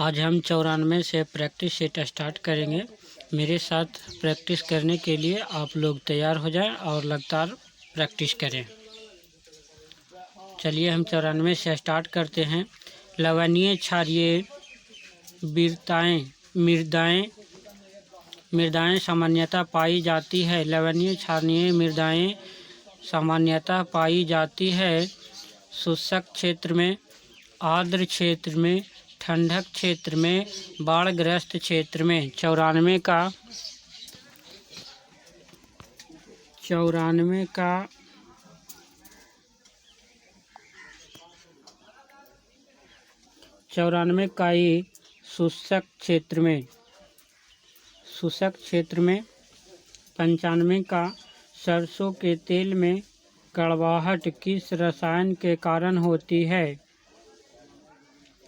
आज हम 94 से प्रैक्टिस सेट स्टार्ट करेंगे। मेरे साथ प्रैक्टिस करने के लिए आप लोग तैयार हो जाएं और लगातार प्रैक्टिस करें। चलिए हम 94 से स्टार्ट करते हैं। लवणीय क्षारीय बिरताएँ मृदाएँ सामान्यतः पाई जाती है। लवणीय क्षारीय मृदाएँ सामान्यतः पाई जाती है शुष्क क्षेत्र में, आर्द्र क्षेत्र में, ठंडक क्षेत्र में, बाढ़ग्रस्त क्षेत्र में। 94 का ये शुष्क क्षेत्र में। 95 का सरसों के तेल में कड़वाहट किस रसायन के कारण होती है?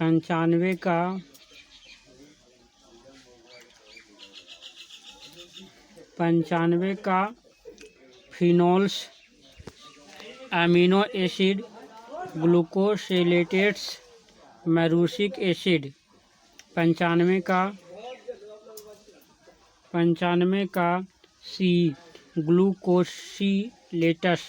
95 का फिनोल्स, अमीनो एसिड, ग्लूकोसिलेटेड्स, मैरूसिक एसिड। 95 का सी, ग्लूकोसिलेटस।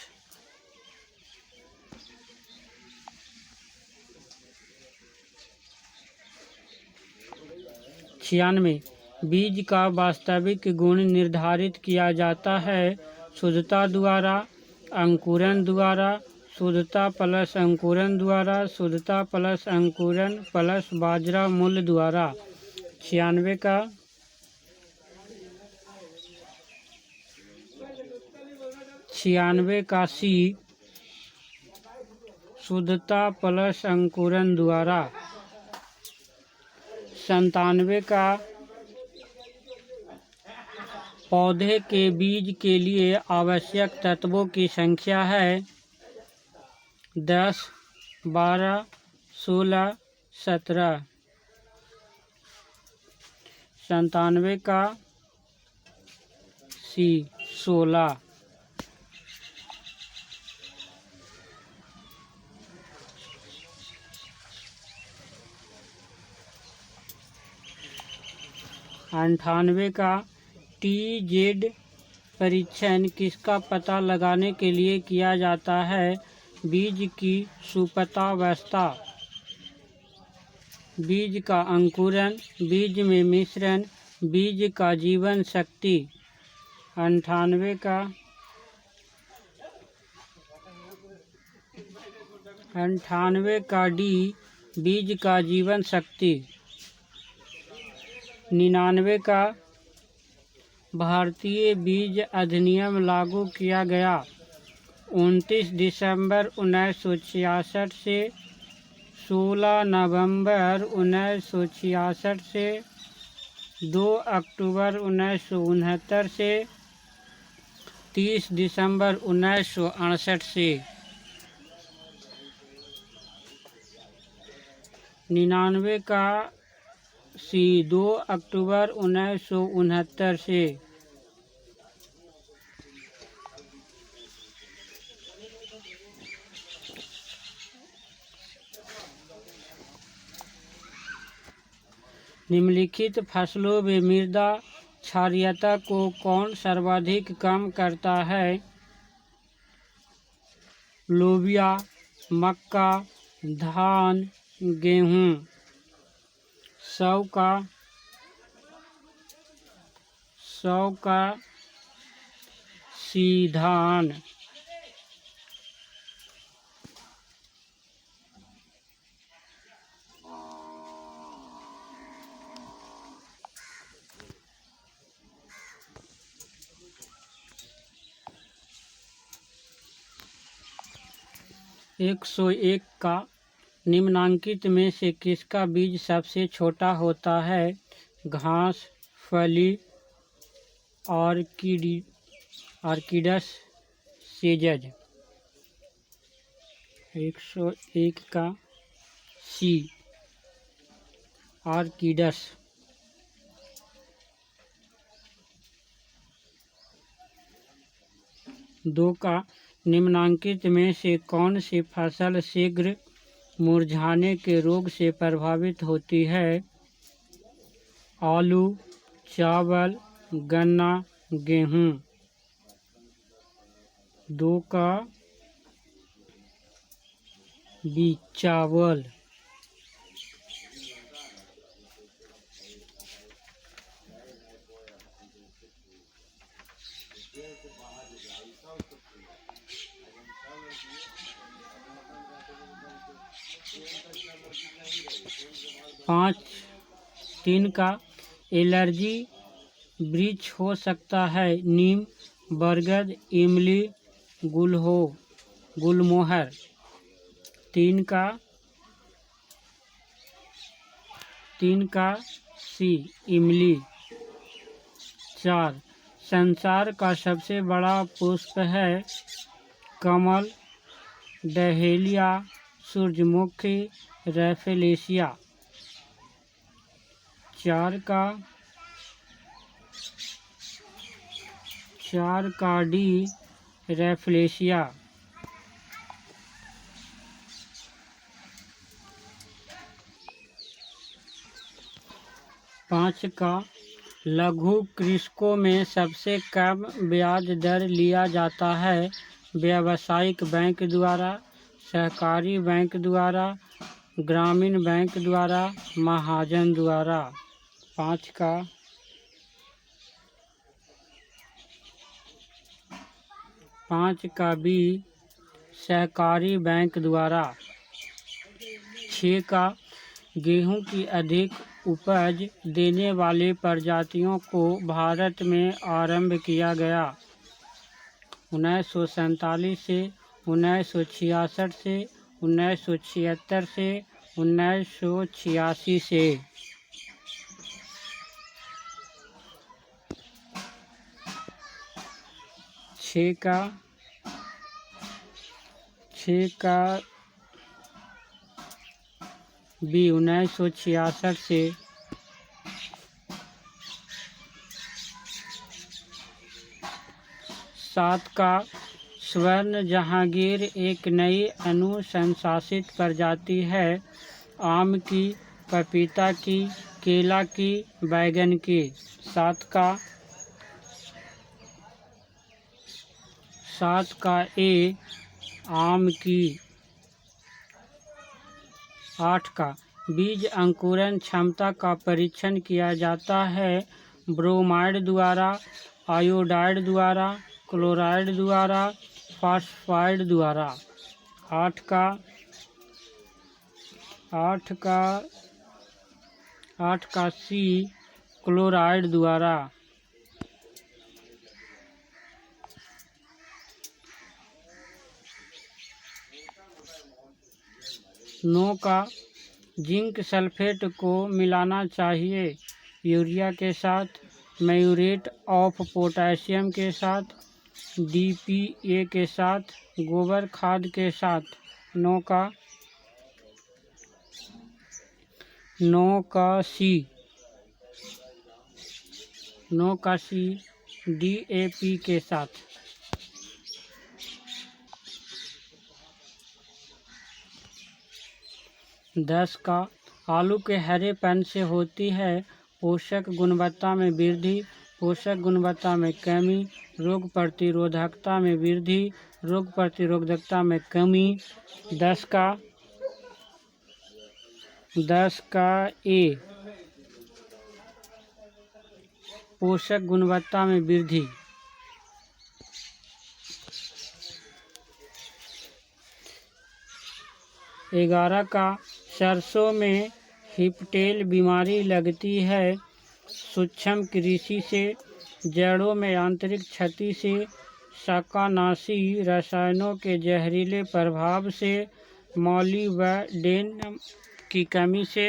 96 बीज का वास्तविक गुण निर्धारित किया जाता है शुद्धता द्वारा, अंकुरण द्वारा, शुद्धता प्लस अंकुरण द्वारा, शुद्धता प्लस अंकुरण प्लस बाजरा मूल्य द्वारा। 96 का सी, शुद्धता प्लस अंकुरण द्वारा। 97 का पौधे के बीज के लिए आवश्यक तत्वों की संख्या है 10, 12, 16, 17। 97 का सी, 16। 98 का TZ परीक्षण किसका पता लगाने के लिए किया जाता है? बीज की सुप्तावस्था, बीज का अंकुरण, बीज में मिश्रण, बीज का जीवन शक्ति। 98 का डी, बीज का जीवन शक्ति। 99 का भारतीय बीज अधिनियम लागू किया गया 29 दिसंबर 1966 से 16 नवंबर 1966 से 2 अक्टूबर 1969 से 30 दिसंबर 1968 से। 99 का सी, 2 अक्टूबर 1969 से। निम्नलिखित फसलों में मृदा क्षारीयता को कौन सर्वाधिक कम करता है? लोबिया, मक्का, धान, गेहूँ। 100 का सी, धान। 101 का निम्नांकित में से किसका बीज सबसे छोटा होता है? घास, फली, ऑर्किडस, सीजज। 101 का सी, ऑर्किडस। 2 का निम्नांकित में से कौन सी फसल शीघ्र मुरझाने के रोग से प्रभावित होती है? आलू, चावल, गन्ना, गेहूँ। 2 का बी चावल। 3 का एलर्जी वृक्ष हो सकता है नीम, बरगद, इमली, गुलमोहर। 3 का सी इमली। 4 संसार का सबसे बड़ा पुष्प है कमल, डहेलिया, सूरजमुखी, रैफेलेशिया। 4 का डी रैफेलेशिया। 5 का लघु कृषकों में सबसे कम ब्याज दर लिया जाता है व्यावसायिक बैंक द्वारा, सहकारी बैंक द्वारा, ग्रामीण बैंक द्वारा, महाजन द्वारा। 5 का बी सहकारी बैंक द्वारा। 6 का गेहूं की अधिक उपज देने वाली प्रजातियों को भारत में आरंभ किया गया 1947 से, 1966 से, 1976 से, 1986 से। 6 का बी 1966 से। 7 का स्वर्ण जहांगीर एक नई अनुशंसित प्रजाति है आम की, पपीता की, केला की, बैगन की। 7 का ए आम की। 8 का बीज अंकुरण क्षमता का परीक्षण किया जाता है ब्रोमाइड द्वारा, आयोडाइड द्वारा, क्लोराइड द्वारा, फास्फाइड द्वारा। 8 का सी क्लोराइड द्वारा। 9 का जिंक सल्फेट को मिलाना चाहिए यूरिया के साथ, म्यूरेट ऑफ पोटेशियम के साथ, DPA के साथ, गोबर खाद के साथ। 9 का सी DAP के साथ। 10 का आलू के हरेपन से होती है पोषक गुणवत्ता में वृद्धि, पोषक गुणवत्ता में कमी, रोग प्रतिरोधकता में वृद्धि, रोग प्रतिरोधकता में कमी। 10 का ए पोषक गुणवत्ता में वृद्धि। 11 का सरसों में हिपटेल बीमारी लगती है सूक्ष्म कृषि से, जड़ों में आंतरिक क्षति से, शाकनाशी रसायनों के जहरीले प्रभाव से, मॉलिब्डेनम की कमी से।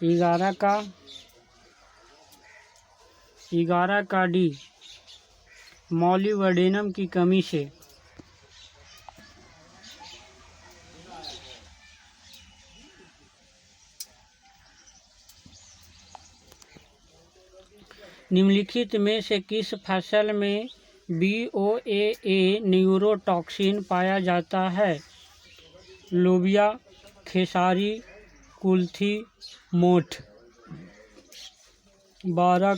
11 का डी मॉलिब्डेनम की कमी से। निम्नलिखित में से किस फसल में BOAA न्यूरोटॉक्सिन पाया जाता है? लोबिया, खेसारी, कुल्थी, मोठ। 12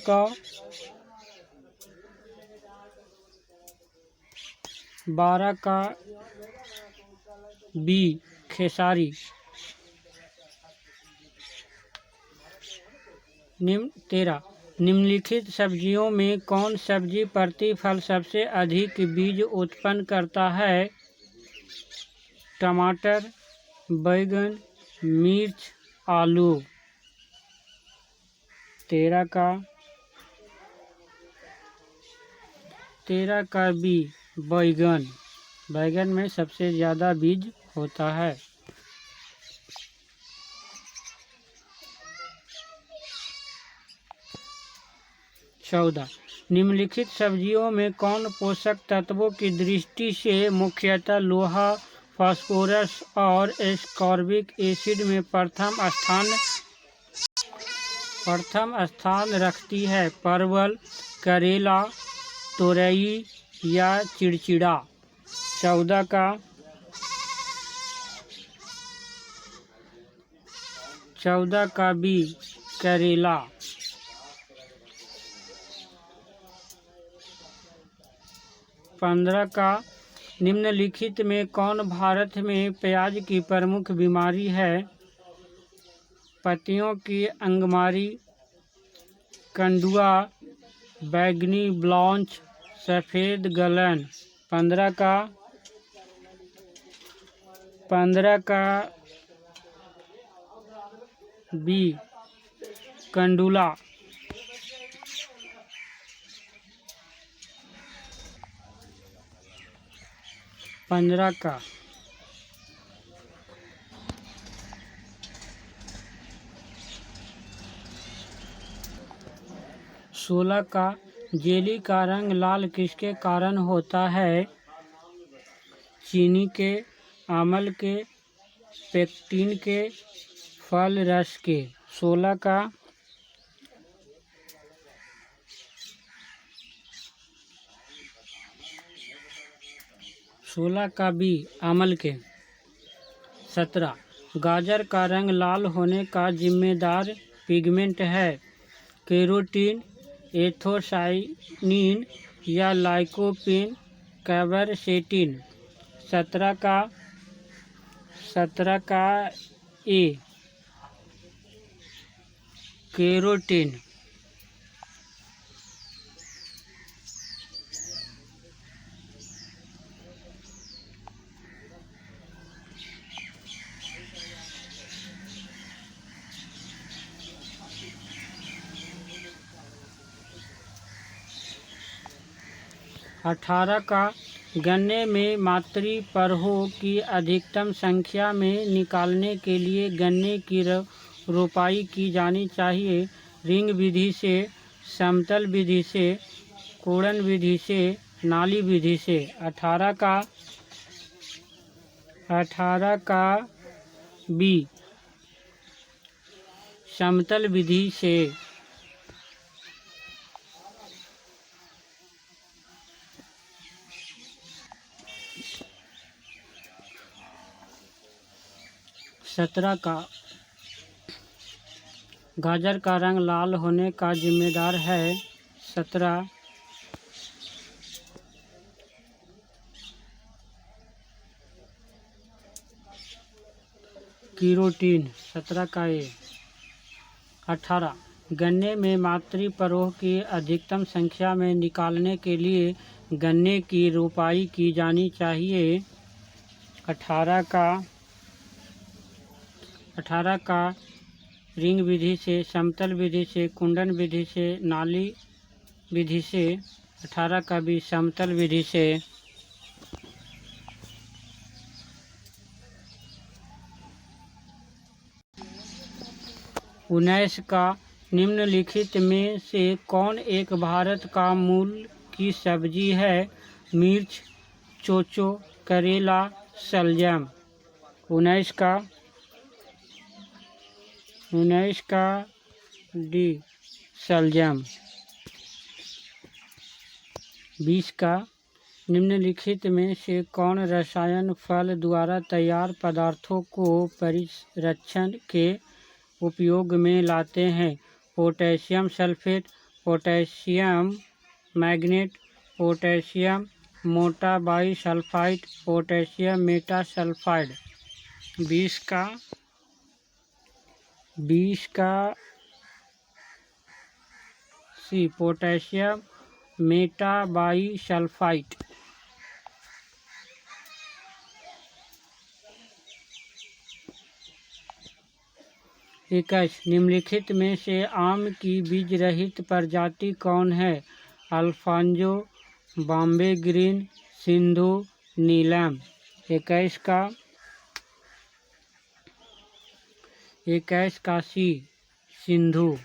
का बी खेसारी। 13 निम्नलिखित सब्जियों में कौन सब्जी प्रति फल सबसे अधिक बीज उत्पन्न करता है? टमाटर, बैंगन, मिर्च, आलू। 13 का बी बैंगन। बैंगन में सबसे ज़्यादा बीज होता है। 14 निम्नलिखित सब्जियों में कौन पोषक तत्वों की दृष्टि से मुख्यतः लोहा, फास्फोरस और एस्कॉर्बिक एसिड में प्रथम स्थान रखती है? परवल, करेला, तोरई या चिड़चिड़ा। 14 का बी करेला। 15 का निम्नलिखित में कौन भारत में प्याज की प्रमुख बीमारी है? पत्तियों की अंगमारी, कंडुआ, बैंगनी ब्लॉच, सफ़ेद गलन। 15 का बी कंडुला। 15 का 16 का जेली का रंग लाल किसके कारण होता है? चीनी के, अम्ल के, पेक्टिन के, फल रस के। 16 का बी अम्ल के। 17 गाजर का रंग लाल होने का जिम्मेदार पिगमेंट है? केरोटीन, एथोसाइनिन या लाइकोपीन, क्वेरसेटिन। 17 का ए केरोटीन। 18 का गन्ने में मातृपरहों की अधिकतम संख्या में निकालने के लिए गन्ने की रोपाई की जानी चाहिए? रिंग विधि से, समतल विधि से, कोड़न विधि से, नाली विधि से। 18 का बी समतल विधि से। 17 का गाजर का रंग लाल होने का जिम्मेदार है? 17 केरोटीन। 17 का ए। 18 गन्ने में मातृपरहों की अधिकतम संख्या में निकालने के लिए गन्ने की रोपाई की जानी चाहिए? 18 का रिंग विधि से, समतल विधि से, कुंडन विधि से, नाली विधि से। 18 का भी समतल विधि से। 19 का निम्नलिखित में से कौन एक भारत का मूल की सब्जी है? मिर्च, चोचो, करेला, शलजम। 19 का डी शलजम। 20 का निम्नलिखित में से कौन रसायन फल द्वारा तैयार पदार्थों को परिरक्षण के उपयोग में लाते हैं? Potassium sulphate, potassium magnet, potassium मोटा बाईसल्फाइड, पोटेशियम मेटासल्फाइड। 20 का सी पोटेशियम मेटाबाईसल्फाइड। 21 निम्नलिखित में से आम की बीज रहित प्रजाति कौन है? अल्फांजो, बॉम्बे ग्रीन, सिंधु, नीलम। 21 का सी सिंधु।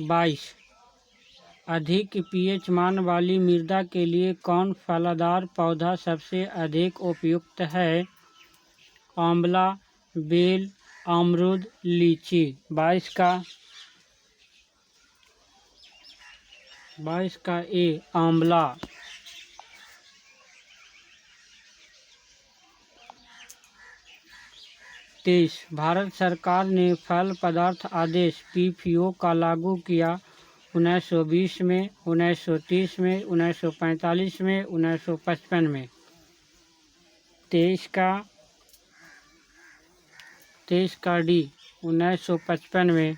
22 अधिक पीएच मान वाली मृदा के लिए कौन फलदार पौधा सबसे अधिक उपयुक्त है? आंवला, बेल, अमरूद, लीची। 22 का ए आंवला। 23 भारत सरकार ने फल पदार्थ आदेश PPO का लागू किया 1920 में, 1930 में, 1945 में, 1955 में। 23 का डी 1955 में।